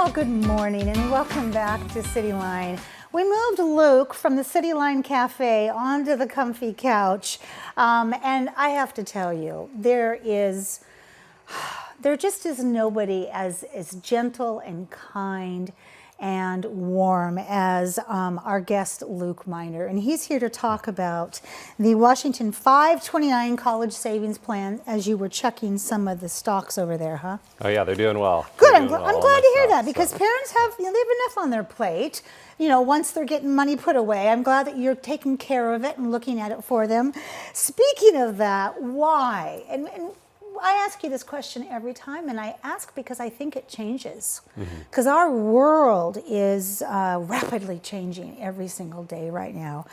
Well, good morning and welcome back to CityLine. We moved Luke from the CityLine Cafe onto the comfy couch, and I have to tell you, there just is nobody as gentle and kind and warm as our guest Luke Miner, and he's here to talk about the Washington 529 college savings plan. As you were checking some of the stocks over there, huh? Oh yeah, they're doing well. Good. I'm glad to hear that, because parents have they have enough on their plate. Once they're getting money put away, I'm glad that you're taking care of it and looking at it for them. Speaking of that, why? And I ask you this question every time, and I ask because I think it changes. Because our world is rapidly changing every single day right now.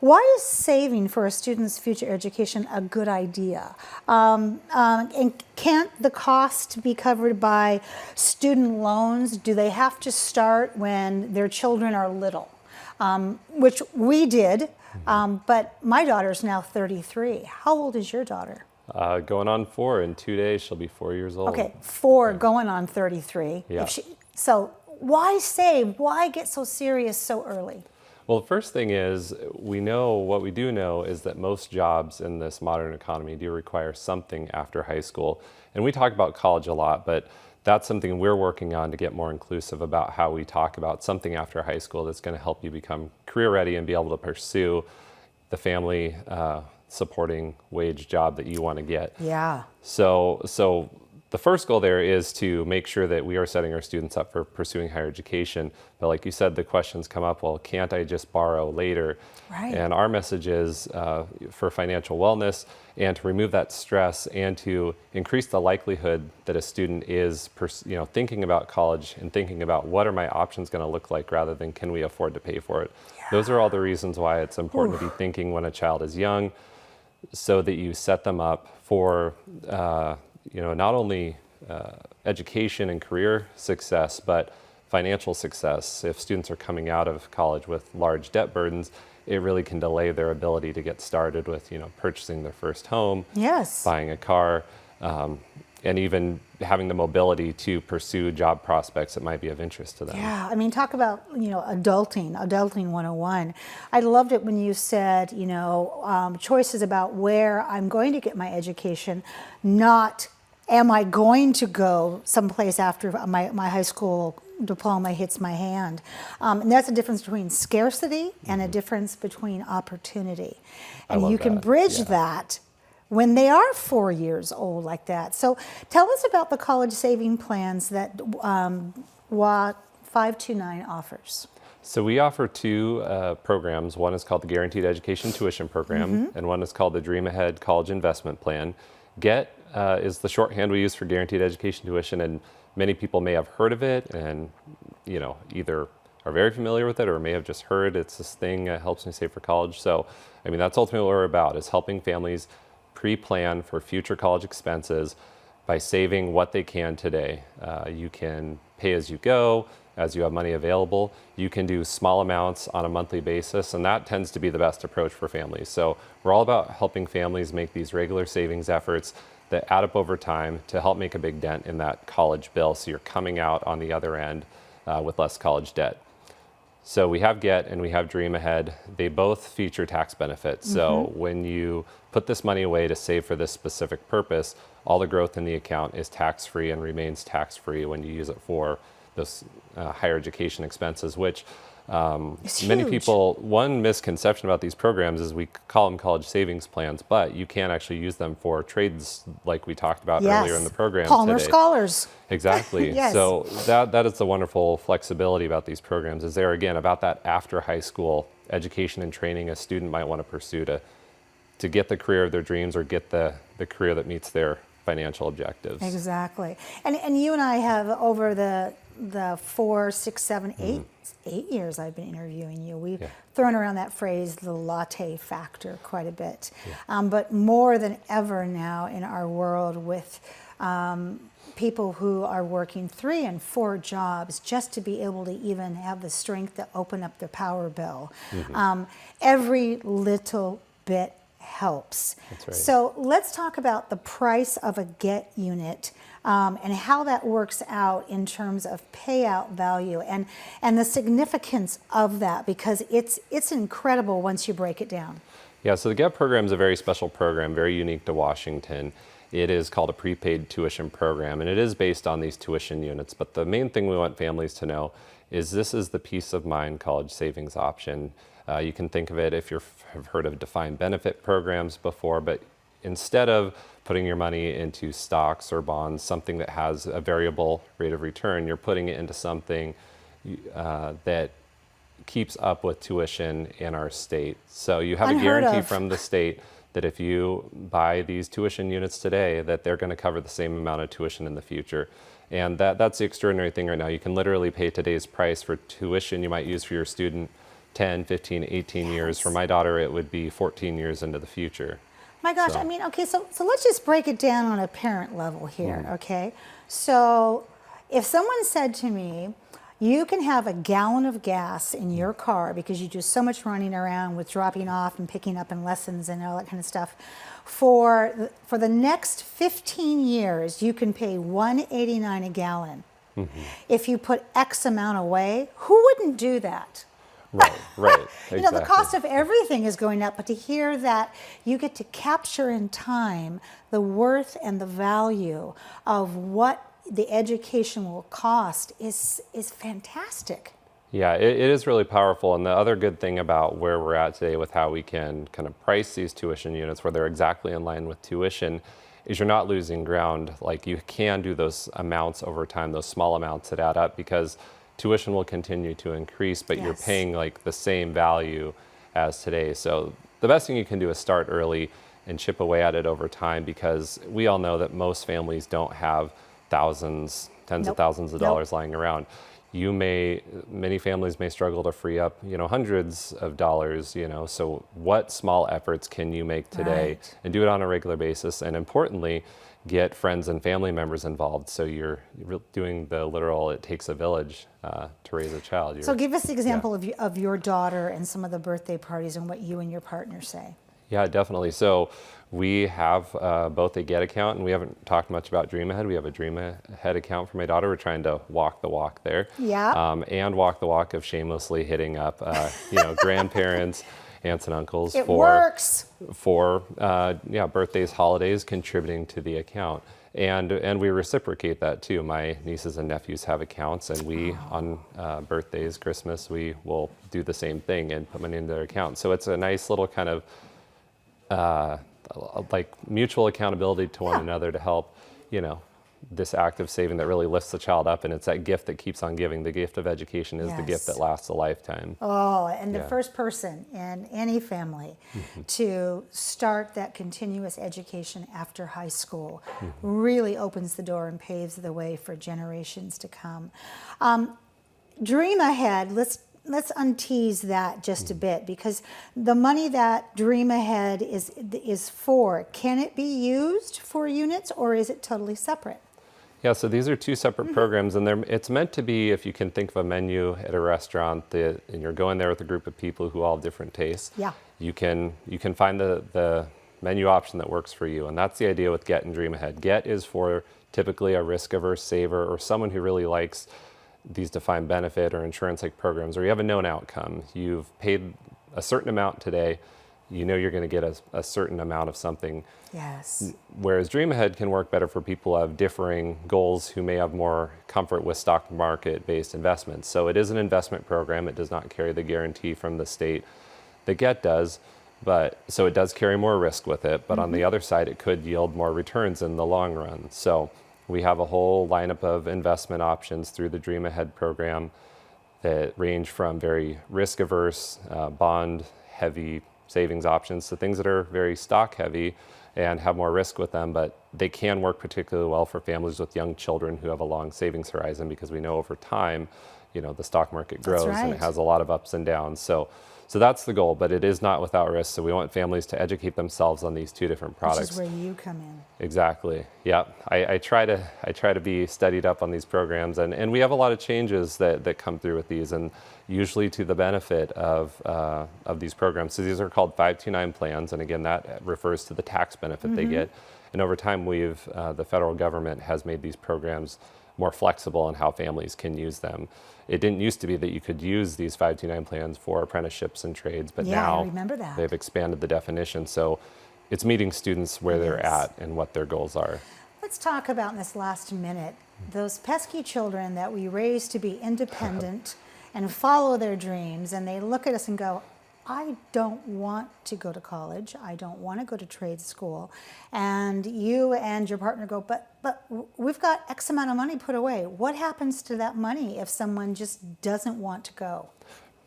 Why is saving for a student's future education a good idea? And can't the cost be covered by student loans? Do they have to start when their children are little? Which we did, but my daughter's now 33. How old is your daughter? Going on 4 in 2 days. She'll be 4 years old. Okay, 4 going on 33. Yeah. So why save? Why get so serious so early? Well, the first thing is what we do know is that most jobs in this modern economy do require something after high school. And we talk about college a lot, but that's something we're working on to get more inclusive about how we talk about something after high school that's going to help you become career ready and be able to pursue the family supporting wage job that you want to get. Yeah. So the first goal there is to make sure that we are setting our students up for pursuing higher education. But like you said, the questions come up, well, can't I just borrow later? Right. And our message is for financial wellness and to remove that stress and to increase the likelihood that a student is thinking about college and thinking about what are my options going to look like rather than can we afford to pay for it. Yeah. Those are all the reasons why it's important to be thinking when a child is young, so that you set them up for not only education and career success, but financial success. If students are coming out of college with large debt burdens, it really can delay their ability to get started with purchasing their first home, yes, buying a car, and even having the mobility to pursue job prospects that might be of interest to them. Yeah, I mean, talk about, adulting 101. I loved it when you said, choices about where I'm going to get my education, not am I going to go someplace after my high school diploma hits my hand. And that's a difference between scarcity and a difference between opportunity. And you can bridge that when they are 4 years old like that. So tell us about the college saving plans that WA529 offers. So we offer 2 programs. One is called the Guaranteed Education Tuition Program, and one is called the Dream Ahead College Investment Plan. GET is the shorthand we use for Guaranteed Education Tuition, and many people may have heard of it and either are very familiar with it or may have just heard it's this thing that helps me save for college. So, I mean, that's ultimately what we're about, is helping families pre-plan for future college expenses by saving what they can today. You can pay as you go, as you have money available. You can do small amounts on a monthly basis, and that tends to be the best approach for families. So we're all about helping families make these regular savings efforts that add up over time to help make a big dent in that college bill, so you're coming out on the other end with less college debt. So we have GET and we have Dream Ahead. They both feature tax benefits. So when you put this money away to save for this specific purpose, all the growth in the account is tax-free and remains tax-free when you use it for those higher education expenses, which many people, one misconception about these programs is we call them college savings plans, but you can actually use them for trades like we talked about earlier in the program Palmer today. Scholars. Exactly. Yes. So that is the wonderful flexibility about these programs, is there again about that after high school education and training a student might want to pursue to get the career of their dreams or get the career that meets their financial objectives. Exactly. And you and I have, over the 4, 6, 7, 8 years I've been interviewing you, we've thrown around that phrase, the latte factor, quite a bit. But more than ever now in our world, with people who are working 3 and 4 jobs just to be able to even have the strength to open up their power bill. Every little bit helps. That's right. So let's talk about the price of a GET unit and how that works out in terms of payout value and the significance of that, because it's incredible once you break it down. Yeah, so the GET program is a very special program, very unique to Washington. It is called a prepaid tuition program, and it is based on these tuition units. But the main thing we want families to know is this is the peace of mind college savings option. You can think of it, if you've heard of defined benefit programs before, but instead of putting your money into stocks or bonds, something that has a variable rate of return, you're putting it into something that keeps up with tuition in our state. So you have a guarantee from the state that if you buy these tuition units today, that they're going to cover the same amount of tuition in the future. And that's the extraordinary thing right now. You can literally pay today's price for tuition you might use for your student 10, 15, 18 years. For my daughter, it would be 14 years into the future. My gosh, I mean, okay, so let's just break it down on a parent level here, okay? So if someone said to me, you can have a gallon of gas in your car because you do so much running around with dropping off and picking up in lessons and all that kind of stuff, for the next 15 years, you can pay $1.89 a gallon. If you put X amount away, who wouldn't do that? Right, exactly. You know, the cost of everything is going up, but to hear that you get to capture in time the worth and the value of what the education will cost is fantastic. Yeah, it is really powerful. And the other good thing about where we're at today with how we can kind of price these tuition units where they're exactly in line with tuition is you're not losing ground. Like, you can do those amounts over time, those small amounts that add up, because tuition will continue to increase, but you're paying like the same value as today. So the best thing you can do is start early and chip away at it over time, because we all know that most families don't have thousands, tens of thousands of dollars lying around. Many families may struggle to free up, hundreds of dollars, so what small efforts can you make today and do it on a regular basis? And importantly, get friends and family members involved. So you're doing the literal, it takes a village to raise a child. So give us the example of your daughter and some of the birthday parties and what you and your partner say. Yeah, definitely. So we have both a GET account, and we haven't talked much about Dream Ahead. We have a Dream Ahead account for my daughter. We're trying to walk the walk there. Yeah. And walk the walk of shamelessly hitting up, grandparents, aunts and uncles It works. for birthdays, holidays, contributing to the account. And we reciprocate that too. My nieces and nephews have accounts, and we, on birthdays, Christmas, we will do the same thing and put money into their account. So it's a nice little kind of like mutual accountability to one another to help, this act of saving that really lifts the child up. And it's that gift that keeps on giving. The gift of education is the gift that lasts a lifetime. Oh, and the first person in any family to start that continuous education after high school really opens the door and paves the way for generations to come. Dream Ahead, let's untease that just a bit, because the money that Dream Ahead is for, can it be used for units, or is it totally separate? Yeah, so these are two separate programs, and it's meant to be, if you can think of a menu at a restaurant and you're going there with a group of people who all have different tastes. Yeah. You can find the menu option that works for you, and that's the idea with GET and Dream Ahead. GET is for typically a risk-averse saver or someone who really likes these defined benefit or insurance-like programs, or you have a known outcome. You've paid a certain amount today, you're going to get a certain amount of something. Yes. Whereas Dream Ahead can work better for people who have differing goals, who may have more comfort with stock market-based investments. So it is an investment program. It does not carry the guarantee from the state that GET does, so it does carry more risk with it. But on the other side, it could yield more returns in the long run. So we have a whole lineup of investment options through the Dream Ahead program that range from very risk-averse, bond-heavy savings options to things that are very stock-heavy and have more risk with them, but they can work particularly well for families with young children who have a long savings horizon, because we know over time, the stock market grows and it has a lot of ups and downs. So So that's the goal, but it is not without risk. So we want families to educate themselves on these two different products. Which is where you come in. Exactly. Yeah. I try to be studied up on these programs, and we have a lot of changes that come through with these, and usually to the benefit of these programs. So these are called 529 plans, and again, that refers to the tax benefit they get. And over time, the federal government has made these programs more flexible on how families can use them. It didn't used to be that you could use these 529 plans for apprenticeships and trades, but Yeah, I now remember that. they've expanded the definition. So it's meeting students where they're at and what their goals are. Let's talk about in this last minute those pesky children that we raise to be independent and follow their dreams, and they look at us and go, I don't want to go to college. I don't want to go to trade school. And you and your partner go, but we've got X amount of money put away. What happens to that money if someone just doesn't want to go?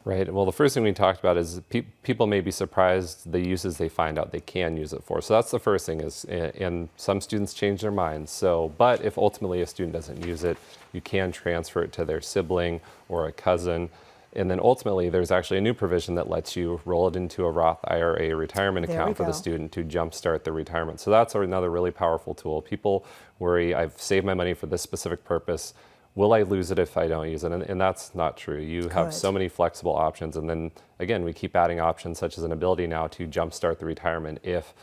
Right. Well, the first thing we talked about is people may be surprised the uses they find out they can use it for. So that's the first thing is, and some students change their minds. So, but if ultimately a student doesn't use it, you can transfer it to their sibling or a cousin. And then ultimately, there's actually a new provision that lets you roll it into a Roth IRA retirement account for the student to jumpstart their retirement. So that's another really powerful tool. People worry, I've saved my money for this specific purpose. Will I lose it if I don't use it? And that's not true. You have so many flexible options. And then again, we keep adding options such as an ability now to jumpstart the retirement if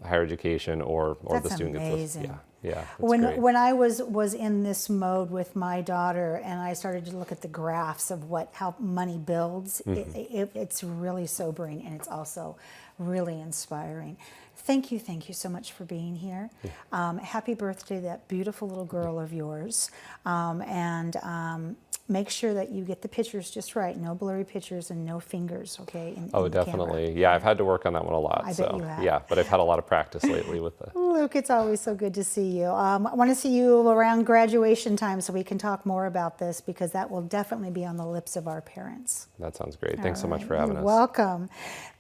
higher education or the student gets this. Yeah, when I was in this mode with my daughter and I started to look at the graphs of how money builds, it's really sobering, and it's also really inspiring. Thank you so much for being here. Happy birthday to that beautiful little girl of yours, and make sure that you get the pictures just right. No blurry pictures and no fingers, okay? Oh, definitely. Yeah, I've had to work on that one a lot. I bet you have. Yeah, but I've had a lot of practice lately with the... Luke, it's always so good to see you. I want to see you around graduation time so we can talk more about this, because that will definitely be on the lips of our parents. That sounds great. Thanks so much for having us. You're welcome.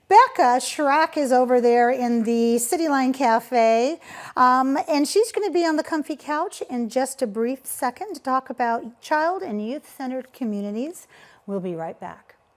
Becca Schrack is over there in the CityLine Cafe, and she's going to be on the comfy couch in just a brief second to talk about child and youth-centered communities. We'll be right back.